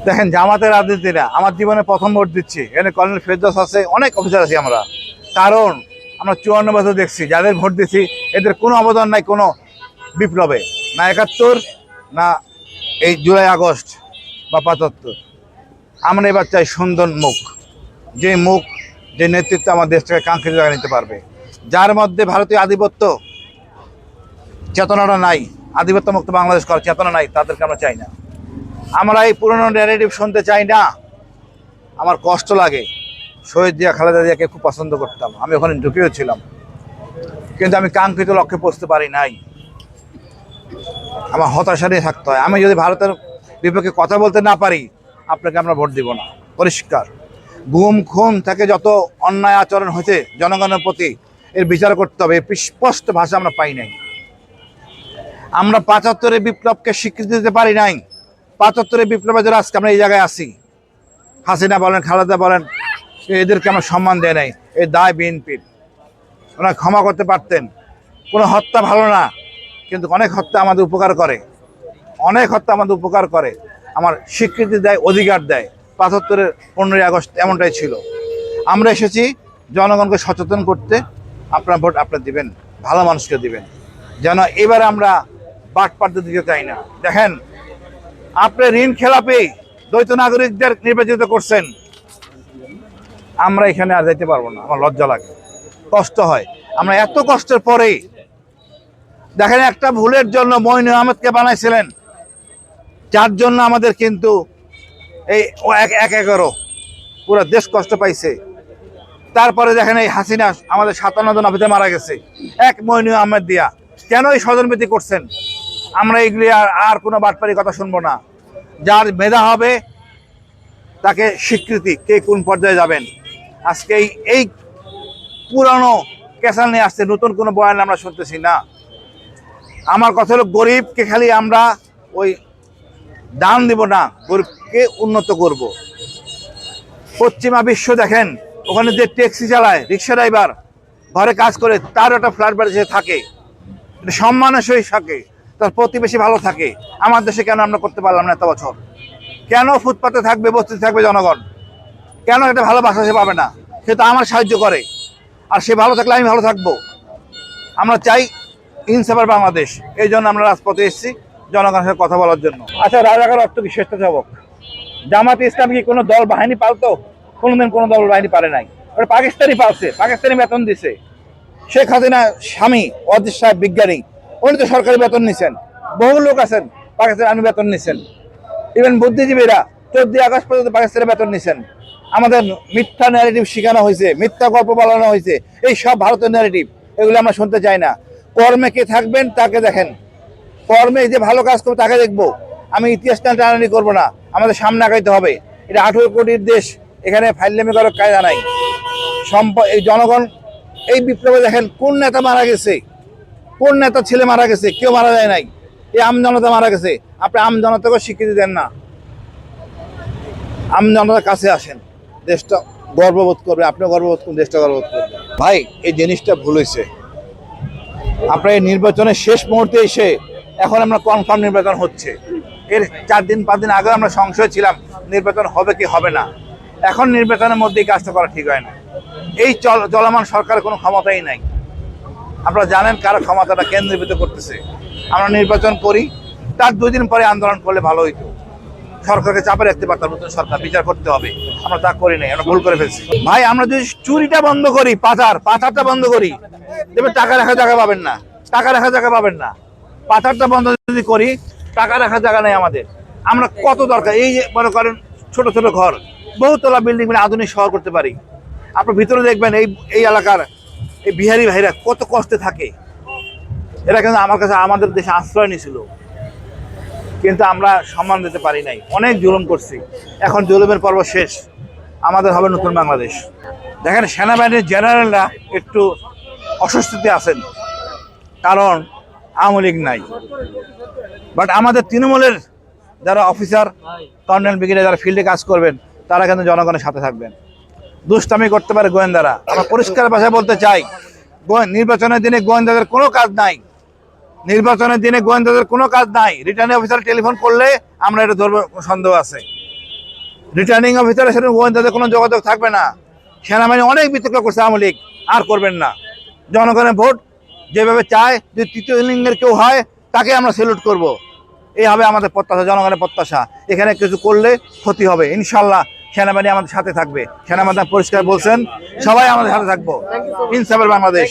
দেখেন জামাতের রাজনীতিরা আমার জীবনে প্রথম ভোট দিচ্ছি, এখানে কর্নেল ফেরদৌস আছে, অনেক অফিসার আছি আমরা। কারণ আমরা 54 বছর দেখছি যাদের ভোট দিচ্ছি এদের কোনো অবদান নাই কোনো বিপ্লবে, না 71, না এই জুলাই আগস্ট বা 75। আমরা এবার চাই সুন্দর মুখ, যে নেতৃত্ব আমার দেশটাকে কাঙ্ক্ষিত জায়গায় নিতে পারবে, যার মধ্যে ভারতীয় আধিপত্য চেতনাটা নাই, আধিপত্য মুক্ত বাংলাদেশ করার চেতনা নাই, তাদেরকে আমরা চাই না। আমরা এই পুরনো ন্যারেটিভ শুনতে চাই না। আমার কষ্ট লাগে, শহীদ জিয়া খালেদা জিয়াকে খুব পছন্দ করতাম, আমি ওখানে ঢুকেও ছিলাম, কিন্তু আমি কাঙ্ক্ষিত লক্ষ্যে পৌঁছতে পারি নাই। আমার হতাশা নিয়ে থাকতে হয়। আমি যদি ভারতের বিপক্ষে কথা বলতে না পারি, আপনাকে আমরা ভোট দিব না, পরিষ্কার। গুম খুন থেকে যত অন্যায় আচরণ হয়েছে জনগণের প্রতি, এর বিচার করতে হবে। স্পষ্ট ভাষা আমরা পাই নাই। আমরা 75-এর বিপ্লবকে স্বীকৃতি দিতে পারি নাই। 75-এর বিপ্লবের জন্য আজকে আমরা এই জায়গায় আছি। হাসিনা বলেন, খালেদা বলেন, এদেরকে আমরা সম্মান দেয় নাই, এই দায় বিএনপির। ওনারা ক্ষমা করতে পারতেন। কোনো হত্যা ভালো না, কিন্তু অনেক হত্যা আমাদের উপকার করে, আমার স্বীকৃতি দেয়, অধিকার দেয়। 75-এর 15ই আগস্ট এমনটাই ছিল। আমরা এসেছি জনগণকে সচেতন করতে। আপনার ভোট আপনার দিবেন, ভালো মানুষকে দিবেন, যেন এবার আমরা বাটপাটদের দিতে চাই না। দেখেন, আপনি ঋণ খেলাপি দ্বৈত নাগরিকদের নির্বাচিত করছেন, আমরা এখানে আর যেতে পারবো না। আমার লজ্জা লাগে, কষ্ট হয়। আমরা এত কষ্টের পরেই দেখেন, একটা ভুলের জন্য মঈন আহমেদকে বানাইছিলেন, যার জন্য আমাদের কিন্তু এই এক এগারো পুরো দেশ কষ্ট পাইছে। তারপরে দেখেন এই হাসিনা আমাদের 57 জন অফিসার মারা গেছে এক মঈন আহমেদ দিয়া। কেন এই স্বজনপ্রীতি করছেন? আমরা এগুলি আর কোনো বাটপারি কথা শুনবো না। যার মেধা হবে তাকে স্বীকৃতি, কে কোন পর্যায়ে যাবেন। আজকে এই পুরানো ক্যাসাল নিয়ে আসছে, নতুন কোনো বয়ান আমরা শুনতেছি না। আমার কথা হলো, গরিবকে খালি আমরা ওই দান দিব না, গরিবকে উন্নত করব। পশ্চিমা বিশ্ব দেখেন, ওখানে যে ট্যাক্সি চালায়, রিক্সা ড্রাইভার, ঘরে কাজ করে, তার একটা ফ্ল্যাট বাড়ি সে থাকে, সম্মানের সহিত থাকে, তার প্রতিবেশী ভালো থাকে। আমার দেশে কেন আমরা করতে পারলাম না এত বছর? কেন ফুটপাতে থাকবে, বস্তিতে থাকবে জনগণ? কেন একটা ভালোবাসা সে পাবে না? সে তো আমার সাহায্য করে, আর সে ভালো থাকলে আমি ভালো থাকবো। আমরা চাই ইনসাফের বাংলাদেশ। এই জন্য আমরা রাজপথে এসেছি, জনগণের সাথে কথা বলার জন্য। আচ্ছা, রাজাকার অর্থ কি স্বেচ্ছাসেবক? জামাত ইসলাম কি কোনো দল বাহিনী পালতো? কোনোদিন কোনো দল বাহিনী পারে নাই। ওরা পাকিস্তানি পালছে, পাকিস্তানি বেতন দিছে। শেখ হাসিনা স্বামী অজিত সাহেব বিজ্ঞানী, উনি তো সরকারি বেতন নিছেন। বহু লোক আছেন পাকিস্তানি আর্মি বেতন নিছেন। ইভেন বুদ্ধিজীবীরা 14 আগস্ট পর্যন্ত পাকিস্তানের বেতন নিছেন। আমাদের মিথ্যা ন্যারেটিভ শেখানো হয়েছে, মিথ্যা গল্প বলানো হয়েছে, এই সব ভারতের ন্যারেটিভ। এগুলো আমরা শুনতে চাই না। কর্মে কে থাকবেন তাকে দেখেন, কর্মে যে ভালো কাজ করবে তাকে দেখবো। আমি ইতিহাস টানাটানি করবো না, আমাদের সামনে আগাইতে হবে। এটা 18 কোটির দেশ, এখানে ফাইললেমি করার কায়দা নাই। এই জনগণ এই বিপ্লবে দেখেন কোন নেতা মারা গেছে, কোন নেতা ছেলে মারা গেছে, কেউ মারা যায় নাই। এই আমজনতা মারা গেছে। আপনি আমজনতাকে স্বীকৃতি দেন না, আমজনতার কাছে আসেন, দেশটা গর্ববোধ করবে, আপনিও গর্ববোধ করুন, দেশটা গর্ববোধ করবে। ভাই, এই জিনিসটা ভুল হয়েছে। আপনার এই নির্বাচনের শেষ মুহূর্তে এসে এখন আমরা কনফার্ম নির্বাচন হচ্ছে, এর 4 দিন 5 দিন আগে আমরা সংশয় ছিলাম নির্বাচন হবে কি হবে না। এখন নির্বাচনের মধ্যেই কাজটা করা ঠিক হয় না। এই চলমান সরকারের কোনো ক্ষমতাই নাই। আপনারা জানেন কারা ক্ষমতাটা কেন্দ্রীভূত করতেছে। আমরা নির্বাচন করি, তার 2 দিন পরে আন্দোলন করলে ভালো হইতো। সরকারকে চাপে রাখতে পারতাম, নতুন সরকার বিচার করতে হবে। আমরা তা করি নাই, আমরা ভুল করে ফেলছি। ভাই, আমরা যদি চুরিটা বন্ধ করি, পাচারটা বন্ধ করি, দেখবেন টাকা রাখার জায়গা পাবেন না, পাচারটা বন্ধ যদি করি, টাকা রাখার জায়গা নেই আমাদের। আমরা কত দরকার, এই যে মনে করেন ছোট ছোট ঘর, বহুতলা বিল্ডিং মানে আধুনিক শহর করতে পারি। আপনার ভিতরে দেখবেন এই এলাকার এই বিহারি ভাইরা কত কষ্টে থাকে। এরা কিন্তু আমার কাছে আমাদের দেশে আশ্রয় নিয়েছিল, কিন্তু আমরা সম্মান দিতে পারি নাই, অনেক জুলুম করছি। এখন জুলুমের পর্ব শেষ, আমাদের হবে নতুন বাংলাদেশ। দেখেন, সেনাবাহিনীর জেনারেলরা একটু অস্বস্তিতে আছেন, কারণ আওয়ামী লীগ নাই। বাট আমাদের তৃণমূলের যারা অফিসার, কর্নেল, ব্রিগেডিয়ার, যারা ফিল্ডে কাজ করবেন, তারা কিন্তু জনগণের সাথে থাকবেন। দুষ্টামি করতে পারে গোয়েন্দারা। আমরা পরিষ্কার ভাষায় বলতে চাই, নির্বাচনের দিনে গোয়েন্দাদের কোনো কাজ নাই। রিটার্নিং অফিসার টেলিফোন করলে আমরা এটা ধরবো, সন্দেহ আছে। রিটার্নিং অফিসারের সাথে গোয়েন্দাদের কোনো যোগাযোগ থাকবে না। সেনাবাহিনী অনেক বিতর্ক করছে আওয়ামী লীগ, আর করবেন না। জনগণের ভোট যেভাবে চায়, যদি তৃতীয় লিঙ্গের কেউ হয় তাকে আমরা স্যালুট করব। এই হবে আমাদের প্রত্যাশা, জনগণের প্রত্যাশা। এখানে কিছু করলে ক্ষতি হবে, ইনশাল্লাহ সেনাবাহিনী আমাদের সাথে থাকবে। সেনাবাহিনী পরিষ্কার বলছেন, সবাই আমাদের সাথে থাকবো, ইনসাফের বাংলাদেশ।